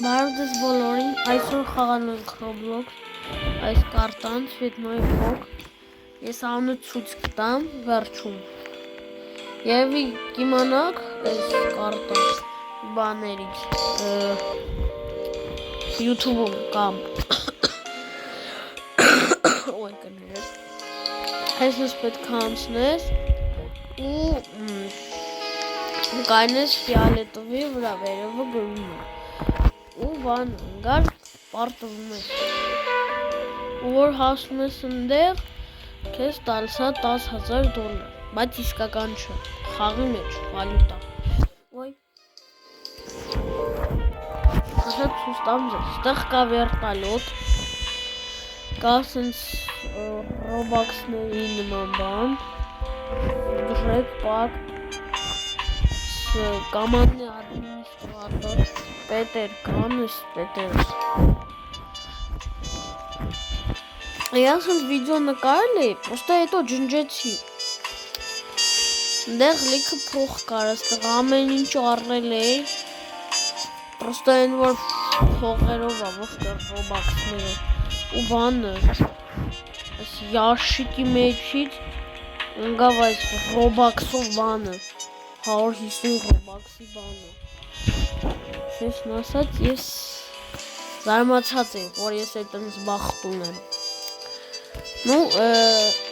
Բարդես բոլորին, այսօր խաղալու ենք Roblox, այս կարտան, Սվետնոյի վլոգ, ես անունը ցույց կտամ վերջում, և կիմանաք այս կարտան բաներից, YouTube-ում կամ, ոյ կներեք, այսպես պետք է անցնես ու կայնես ֆիալետովի վրա վերևը գրում է ու բան ընկար պարտվում ես ու որ հասնում ես ընդեղ քեզ տալիս է $10,000 բայց իսկական չէ խաղի մեջ վալյուտա ոյ ասած ցույց տամ ձեզ ստեղ կա վերտալյոտ կա սենց Roblox-ների նման բան դրեք պակ կամաննի ադմինիստրատոր Պետեր կանս Պետերս ես ընդ վիդեո նկարել էի պրոստը հետո ջնջեցի դեղ լիքը փող կար աստեղ ամեն ինչ առել էի պրոստը այն որ փողերով ա ոչ թե Roblox-ները ու բանը այս ящики մեջից ընկավ այս Roblox-ով բանը 150 Roblox-ի բանը Չեսն ասած ես զարմացած եմ որ ես այդպես բախտում եմ նու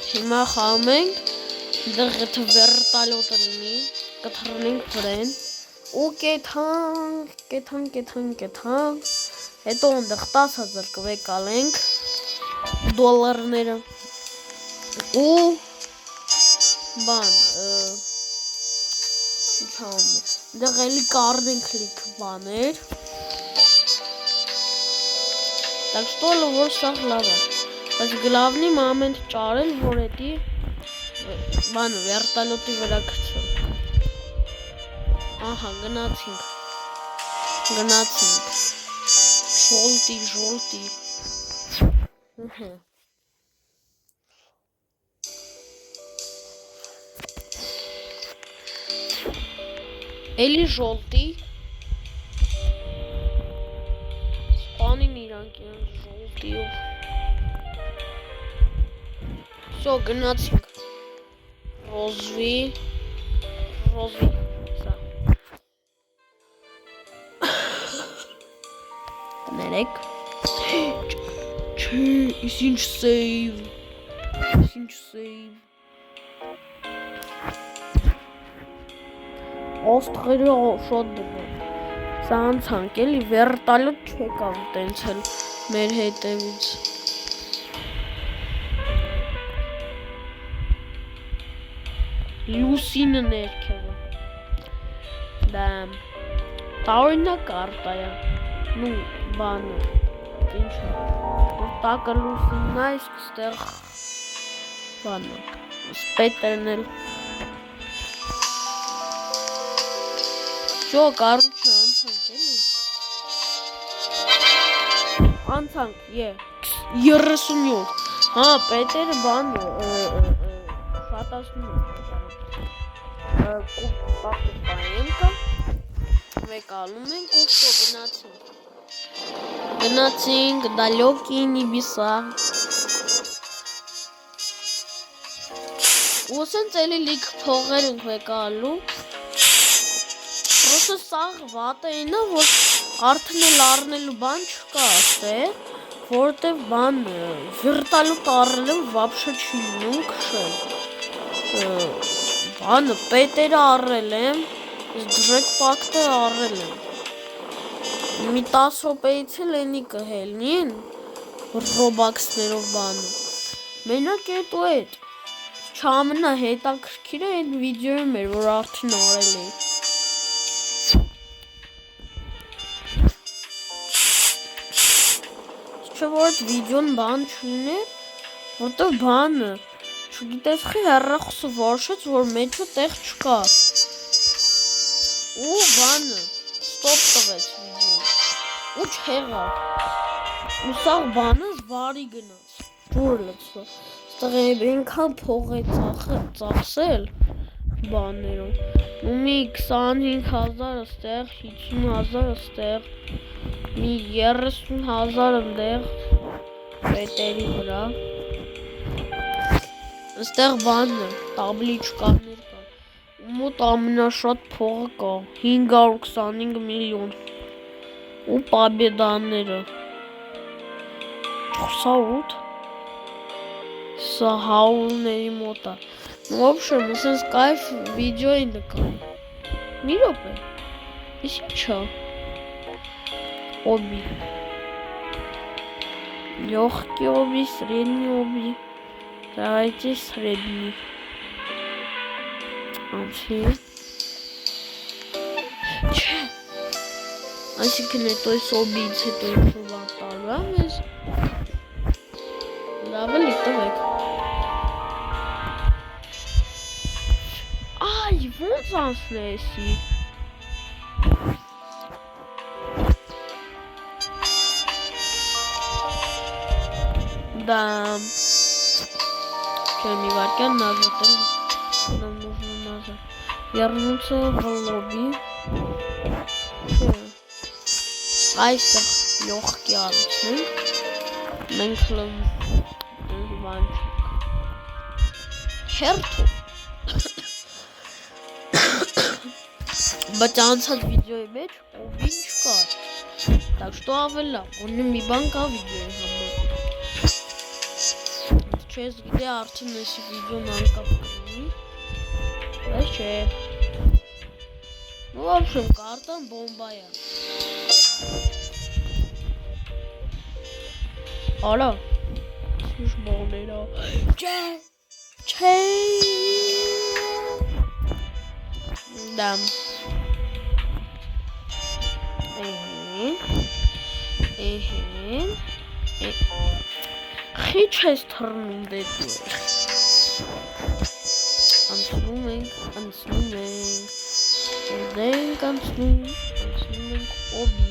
հիմա խաղում ենք դեղ եթե վերտալյոտը լինի կթռնենք վրեն ու կեթանք հետո ընդեղ 10,000 կվեկալենք դոլարները ու բան դեղ էլի կարնենք լիք բաներ так что որ սաղ լավ է բայց գլավնի մամենտ ճարել որ էդի բանը վերտալյոտի վրա գցել ահա գնացինք ժոլտի Էլի ժոլտի սպանին իրանք իրան ժոլտիով Всё, գնացինք ռոզվի սա կներեք չէ, իս ինչ սեյվ Ոստղերը շոտ դրում Սա անցանք էլի վերտալյոտ չեկավ տենցել մեր հետևից Լուսինը ներքևը Դամ Տարօրինակ կարտա է նու բանը ինչը տակը լուսինն է իսկ ստեղ բանը Պետերն էլ Շո կարուչը անցանք էլի 37 հա Պետերը բանը շատացնում Վեկալում ենք ու շո գնացինք դալյոկի նիբիսա ու սենց էլի լիք փողեր ենք վեկալու Պրոսը սաղ վատ էինա, որ արդեն էլ առնելու բան չկա աստեղ, որտև բան վիրտալյոտ առել եմ, վաբշե չի լինում քշել Բանը պետերը առել եմ, դրեք պակտերը առել եմ Մի 10 րոպեից էլ էնի կհելնին, Roblox-ներով բանը Մենակ էտո էտ, չամենա հետաքրքիրը էտ վիդեոյում էր, որ արդեն առել էի Չէ որ այդ վիդեոն բան չունի, որտև բանը, չգիտես խի հեռախոսը որշեց, որ մեջը տեղ չկա ու բանը, ստոպ տվեց վիդեոն ու չեղավ ու սաղ բանս վարի գնաց, ջուր լծվա, ստեղ էնքան փող է ծախսել, բաներով։ ու մի 25,000 ստեղ, 50,000 ստեղ, մի 30,000 ընդեղ պետերի վրա։ Ստեղ բանն է, տաբլիչկաներ կան։ Մոտ ամենաշատ փողը կա, 525 միլիոն։ ու պաբեդաները։ Սա ուտ։ Սա հաուլների մոտ է։ В общем, sense կայֆ վիդեոյի նկարի։ Մի րոպե։ Էս ի՞նչ է։ Օբի։ Лёгкий оби, средний оби. Давайте средний. Окей. Չէ։ Այսինքն հետո այս օբից հետո ինչ-որ տարվա մեզ։ Լավ է լիտվեք։ Այ, ոնց անցնեսի։ Да. Че, ми варкян назад. Нам нужно назад. Вернуться в лобби. Այստեղ լողքի արեցնենք, մենք լվանչենք, հերթով, բայց անցած վիդեոյի մեջ ովին չկար, так что ավելա, ունի մի բան կա վիդեոյի համար, չես գիտե արդեն էսի վիդեոն անկապ կլինի, բայց չէ, ну в общем կարտան բոմբայա, Ալա, սուշ բոներա, չէ, դամ, խիչ ես թռնում դետու է, անցնում ենք, դենք անցնում ենք օբի,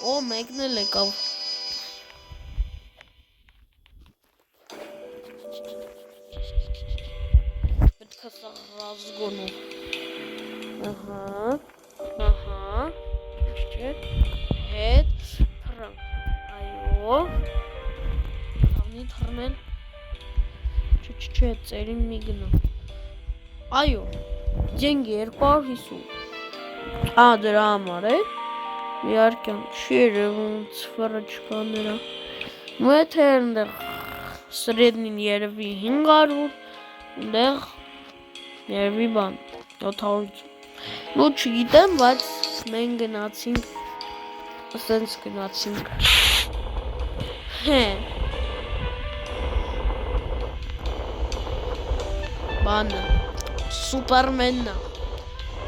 Օ, մեկն էլ եկավ։ Պետք է սա ռազգոնով։ Ահա, հետ, թռան, այո, հավնի թռնել, չէ, ծերին մի գնա, այո, ձենգ 250, դրա համար է, Իհարկե, չի երևում ցֆերը չկա նրա։ Ու եթե այնտեղ սրեդնին երևի 500, այնտեղ երևի բան 700։ Ну չգիտեմ, բայց մենք գնացինք, ասենց գնացինք։ Բանը, Սուպերմենն է։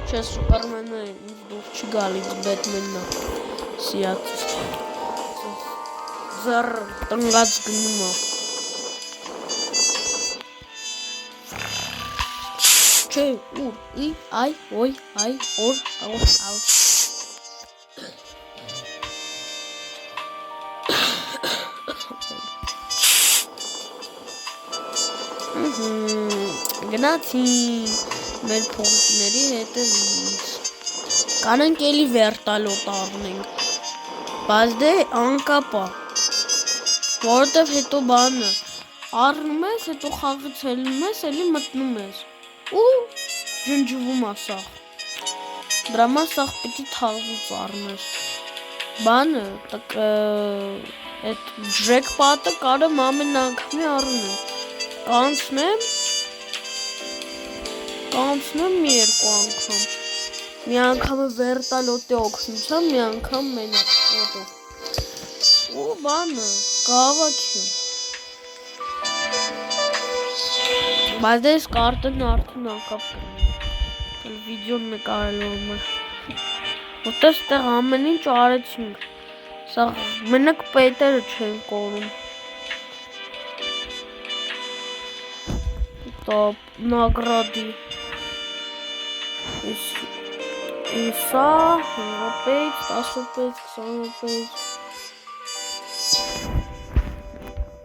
Չէ, Սուպերմենը ինձ դուր չի գալիս, Բեթմենն է։ Սիացից ձեր տնգած գնում է Չէ, ուր, այ, ոյ, այ, օր, Գնացին մեր փողոցների հետևից Կանենք էլի վերտալոտ առնենք Բայց դե անկապա Որովհետև հետո բանը առնում ես, հետո խաղից ելնում ես, էլի մտնում ես ու ջնջվում ասաղ Դրա համար սաղ պիտի թաղվուց առնես Բանը, այդ ջրեկպատը կարեմ ամեն անգամի առնում Կանցնեմ մի երկու անգամ Մի անգամը վերտալոտի օգնությամբ, մի անգամ մենակ ոտով Ու բանը, գավաք է Բայց դես կարտեն արդեն անկապ կրնում Վիդեոն նկարելու համար Որտեղ ստեղ ամեն ինչ արեցինք Սա մենակ պետերը չեն կորում Տոպ, նագրադի Սա 5 ռոպեից, 10 ռոպեից, 20 ռոպեից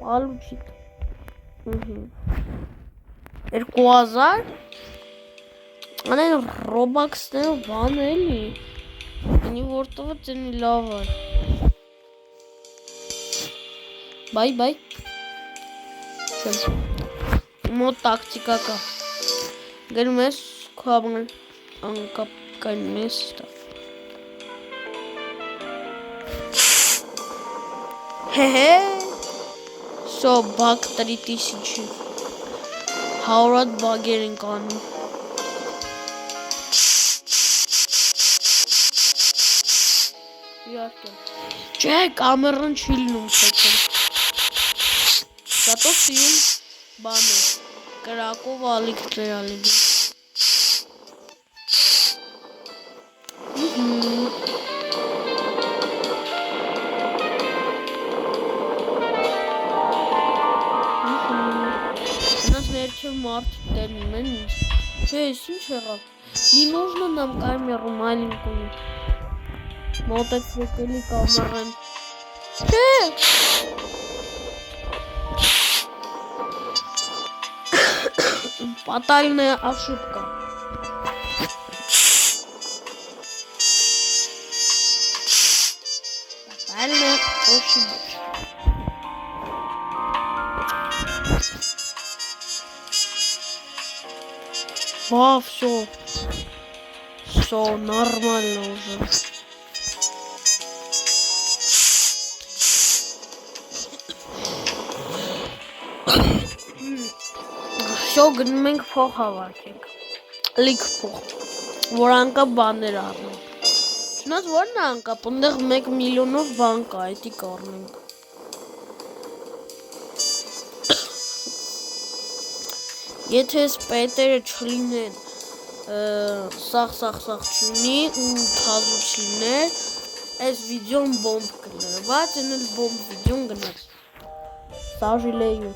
Получит. 2000 Անեն Robux-ները բան էլի Ինի որտով է ծենի լավ է Բայ Մոտ տակտիկա կա Գերում ես քո ամեն անկապ կայնում ես Հե So bug 3000 Հարատ բագեր են կանում Չէ, կամերան չի լինում թեքել Դա սիում բան է Կրակով ալիքներ ալինում Մարդ տերնում են ինձ Չէ, ես ինչ եղավ Не нужно нам камеру маленькую Մոտեք վեկելի կամերան Չէ Պատալնная ошибка Պատալնная ошибка Все нормально уже. Все գնում ենք փող հավաքենք։ Լիք փող։ Որ անկապ բաներ առնենք։ Չնայած որն է անկապ, այնտեղ 1 միլիոնով բան կա, էդի կառնենք։ Եթե այս պետերը չլինեն սաղ չունի ու թազու չլիներ, այս վիդեոն բոմբ կլներ, բայց են էլ բոմբ վիդեոն գնաց։ Սաժիլեյու։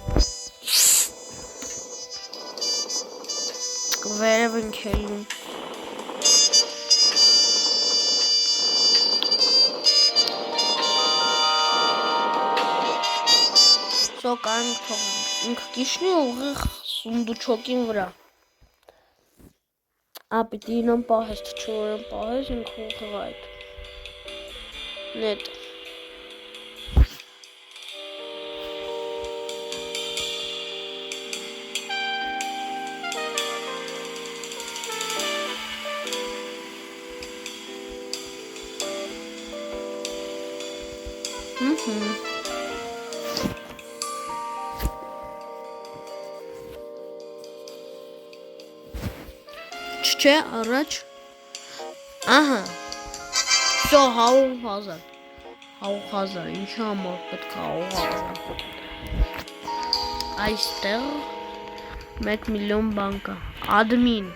Վերև ենք հելնում։ Սո կանք թողնենք, ինք կիշնի ուղիղ Սունդուչոկին վրա Պիտի ինան պահես, չորեն պահես, ինք ուղղ այդ Նետ Չէ, առաջ Ահա Սո 100,000 100,000 Ինչի համար պետք է 100,000 Այստեղ 1 միլիոն բան կա Admin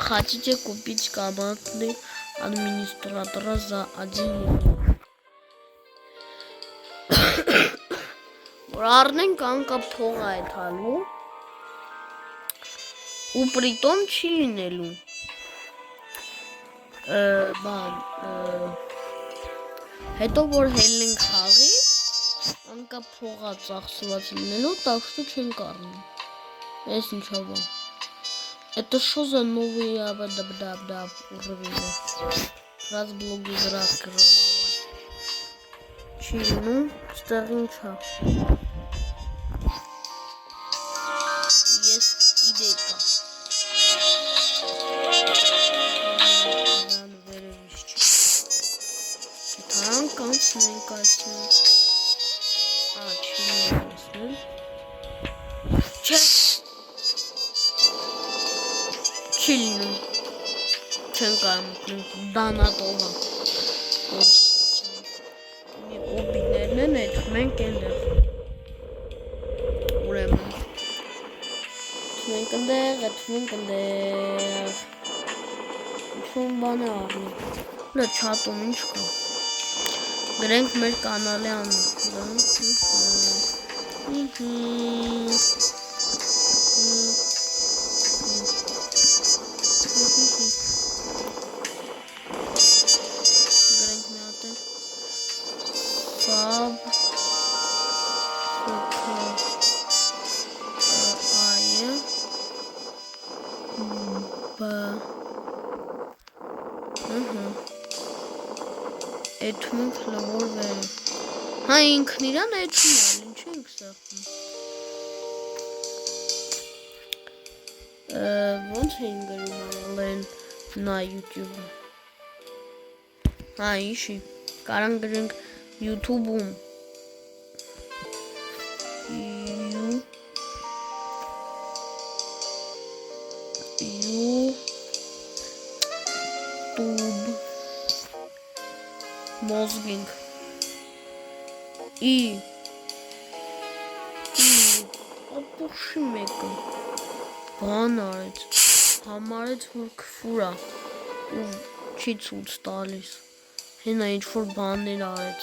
Хотите купить командный администратора за 1 миллион Որ առնենք անկապ փող այդ հալու ու պրիտոմ չի լինելու բան հետո որ հելնենք խաղի անկապ փողա ծախսված լինելու так что չենք առնում ես ինչա բան это что за новые абадабдаб уровни раз блоги раскрывала չի լինում ստեղ ինչա есть идейка Կանցնենք Չի լինում Չեն կարմուկնենք դանատովա Օբիներն են էդ մենք ենդեղ Ուրեմն Մենք ընդեղ, մենք ընդեղ Ինչ-որ բան է առնի Լը չատում ինչ կա Գրենք մեր կանալի անունը Գրենք մի հատ Sub Էթում ենք լավոր վերը։ Հա ինքն իրան էթում ալ, ինչ ենք սեղում։ Ոնց էին գրում արալեն նա YouTube-ը։ Հա իշի, կարան գրենք YouTube-ում։ Մոզգինք ապուշի մեկը բան արեց համարեց որ քֆուրա ու չի ցույց տալիս հենա ինչ որ բաներ արեց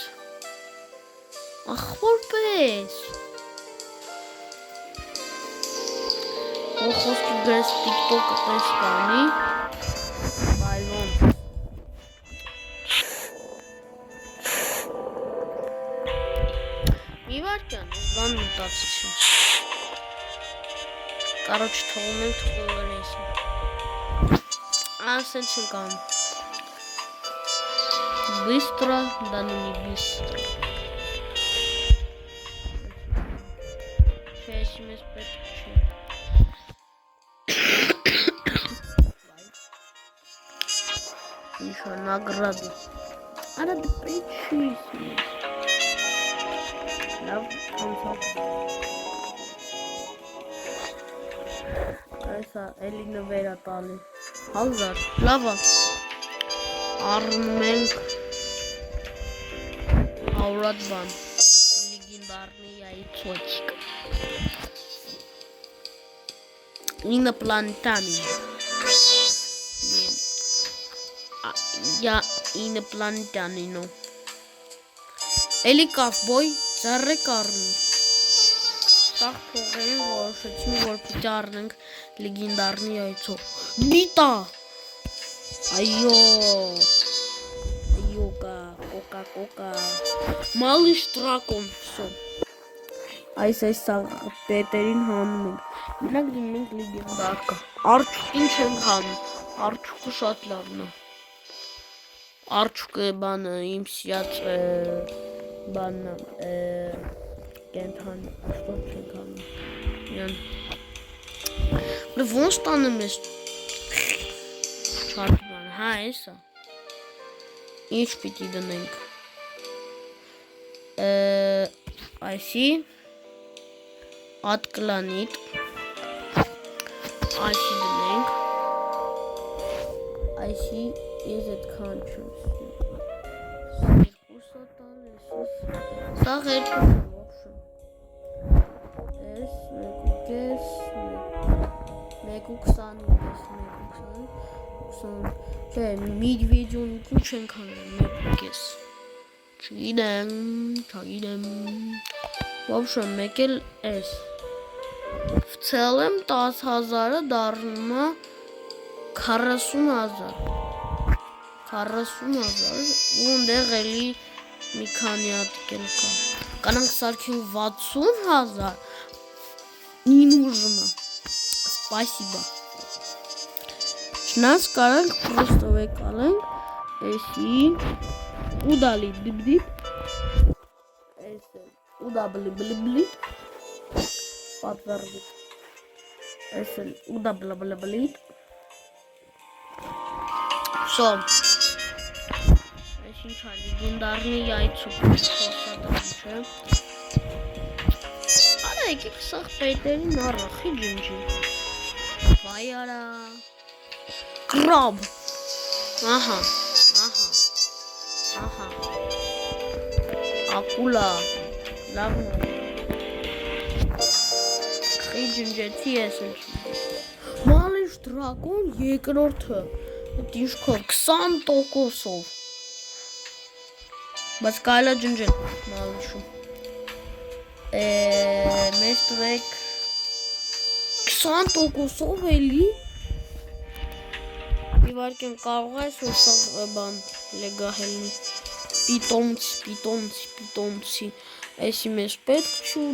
ախ որպես խոսքի գրես TikTok-ը պես կանի բայլոն Իվարկյան, բան մտածեցի Կարոչ թողում եմ թողումն էսի Ասենց չենք անում Բիստրա, դա նունի բիստրա Չէ, եսի մեզ պետք չի Ինչ որ նագրադի Արա դա պետք չի եսի մեզ Լավ, անցակ Այսա, էլի նվերա տալի Հալզար, լավա Առնում ենք Աուրատ բան Լիգինդարնի այցոչիկ Ինոպլանետանի Я инопланетянину Էլի կավբոյ Զարրեք առնում Սաղ փողերին որոշեցին որ պիտի առնենք լեգենդարնի այցով Դիտա Այո կոկա Մալիշ տրակոն Այս սաղ պետերին հանում ենք Մենակ դինում ենք լեգենդարկա Արջուկին չենք հանում Արջուկը շատ լավն է Արջուկը բանը իմ սիած բաննա կենթան աստոտ չենք հանում Ոնց տանեմ ես չարդ բան հա էսա Ինչ պիտի դնենք Այսի Ատկլանիտ Այսի դնենք Այսի ես այդքան չեմ Երկուսը տալ ես Սաղ երկու Ես մեկու կես Մեկու 20 Չէ միդվիդյոնիկին չենք հանում մեկու կես Չգիտեմ Ոբշեմ մեկ էլ ես В целом 10,000-ը դառնում է 40,000 40,000 ու ընդեղ էլի մի քանի հատ կել կա Կանանք սարքենք 60,000 Не нужно Спасибо Չնայած կարանք просто վեկալենք Էսի Ուդալի դիպ Էսել Ուդաբլի Պատվերդիտ Էսել ուդաբլի Սո Այս ինչ ալի գունդարնի այցու խոսադան չէ Արա եկեք սաղ պետերին առախի ջնջի Վայ արա Կրաբ Ահա Ակուլա Լավն Խի ջնջեցի ես էլ Մալիշ դրակոն երկրորդը Դիշքով 20%-ով Բայց կայլա ջնջել Մալիշում Մեզ տվեք 20%-ով էլի Իվարկեն կարող ես որ սաղ բան լեգահելնի Պիտոմցի Էսի մեզ պետք չի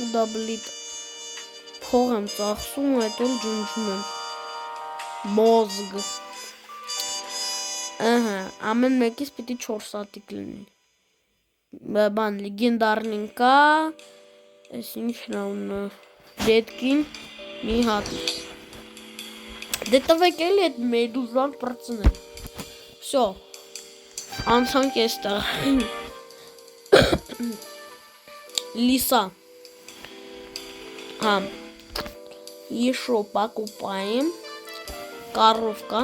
ուդաբլիտ Փող եմ ծախսում ու հետո ջնջում եմ Մոզգ։ Ամեն մեկից պիտի 4 հատիկ լինի։ Բան լեգենդարնին կա, այս ինչն ունը, դետքին մի հատիկ։ Դե տվեք էլի այդ մեդուզան պրծնել։ Всё։ Անցանք էստեղ։ Лиса. Еще покупаем. Коровка.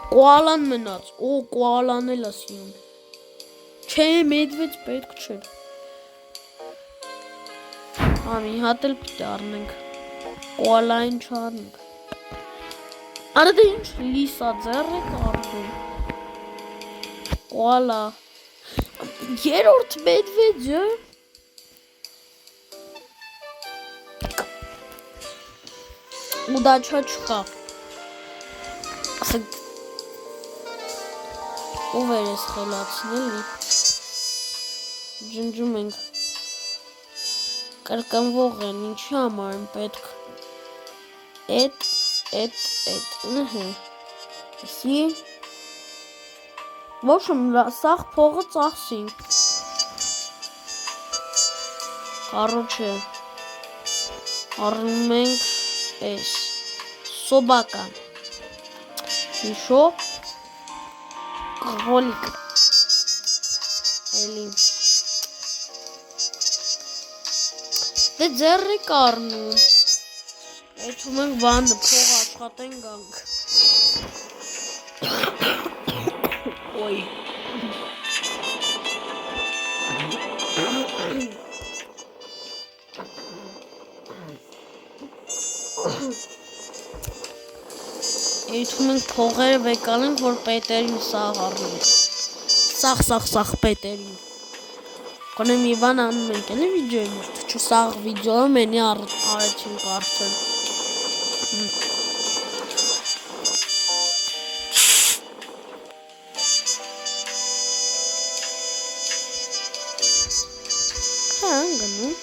Կոալան մնաց, կոալան էլ ասիում, չէ, մեդվեց պետք չէ, մի հատ էլ պիտի առնենք, կոալային չարնենք, արա դե ինչ լիսա ձեր եք առնում, կոալա, երորդ մեդվեջը, ուդաչա չկա, ասենք, ով էր ես խելացնելի, ջնջում ենք, կրկնվող են, ինչի համար են պետք, էտ, ասի, ոչմ, սաղ փողը ծախսինք, կարոչը, առնում ենք ես, սոբակա, իշո, Ролик. Էլի։ Դե ձեռի կառնում։ Էջում ենք բանը փող աշխատեն գանք։ Ոյ։ Էջում ենք փողերը վեկանենք, որ պետերին սաղ առնենք, սաղ պետերին, կոնեմ իվան անում ենք էլի վիդյոյի մոտ, չու սաղ վիդյոյը մենի արեցինք արդեն, գնում,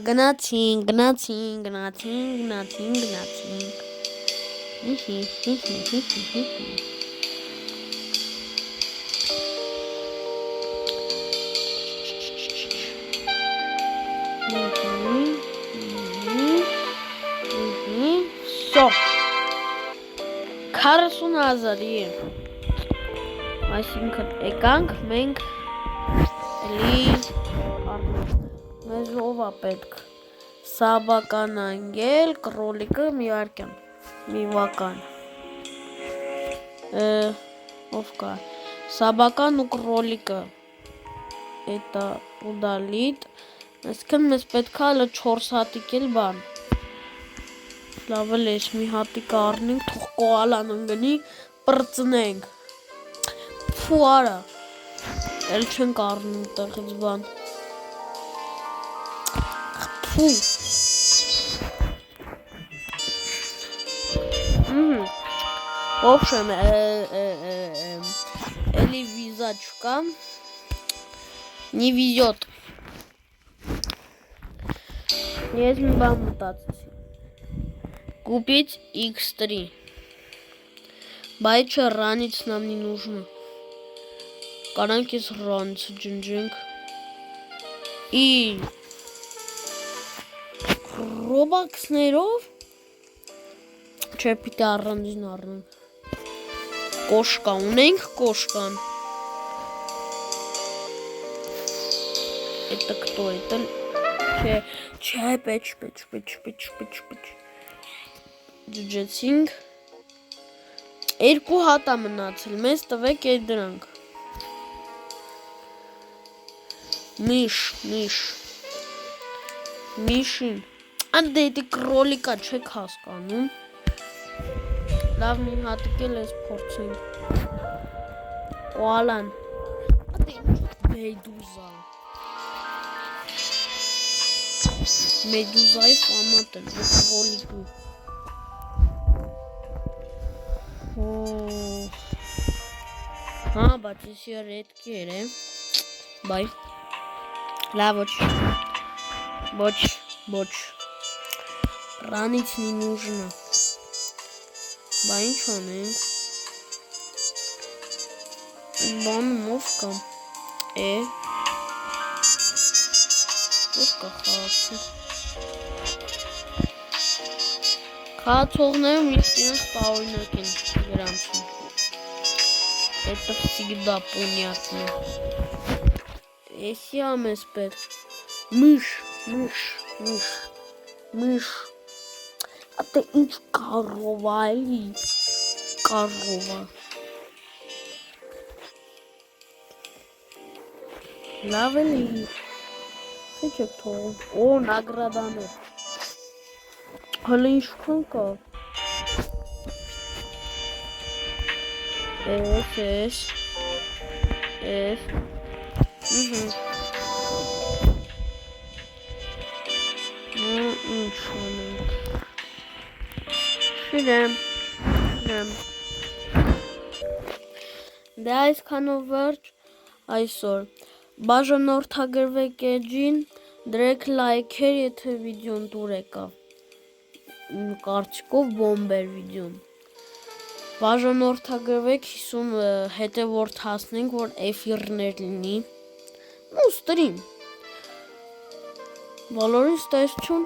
գնացինք, Всё, 40,000 այսինքն եկանք մենք էլի մեզ ով է պետք սաբական անգել, կրոլիկը միարկյան, միվական, ով կա, սաբական ու կրոլիկը, էտա ուդալիտ, այսքան մեզ պետք է հալը 4 հատիկ էլ բան, լավ էլ ես մի հատիկ առնենք, թող կոալան ընգնի, պրծնենք, փու արա, էլ չենք առնում տեղից բան, փու, в общем, эли визачка не везет. Есть мне вам мутации. Купить X3. Байча ранить нам не нужно. Кананки с ранить джинджинг. И Robux неров. Չէ պիտի առանձին առնենք, կոշկա ունենք կոշկան, это кто, это, չէ, պեչ, ջջեցինք, 2 հատ է մնացել, մեզ տվեք այդ դրանք, միշին, անդ էդի կրոլիկա չեք հասկանում, լավ մի հատիկ էլ ես փորձենք, կոալան, ատ ինչ մեդուզա, մեդուզայի ֆանատ են, կրոլիկու, Հա, բայց եսի redki էր է, բայ, լավ ոչ, ранить не нужно, բայ ինչ անենք, բանումով կամ, որ կա խաղացի, խաղացողները միշտ իրենց տարօրինակ են գրանցում, это всегда понятно. Если ամեսպեր, միշ, ատե ինչ կարով այլի, կարովա, լավ էլի, ինչ եք թողում, նագրադաներ, հալը ինչքան կա, S, ինչ անենք, շիրեմ, դե այսքանով վերջ այսօր, բաժանորդագրվեք էջին, դրեք լայքեր, եթե վիդեոն դուր եկավ, կարծիքով բոմբ էր վիդեոն, բաժանորդագրվեք 50 հետևորդ հասնենք, որ էֆիրներ լինի, ու ստրիմ, բոլորին ստեսություն,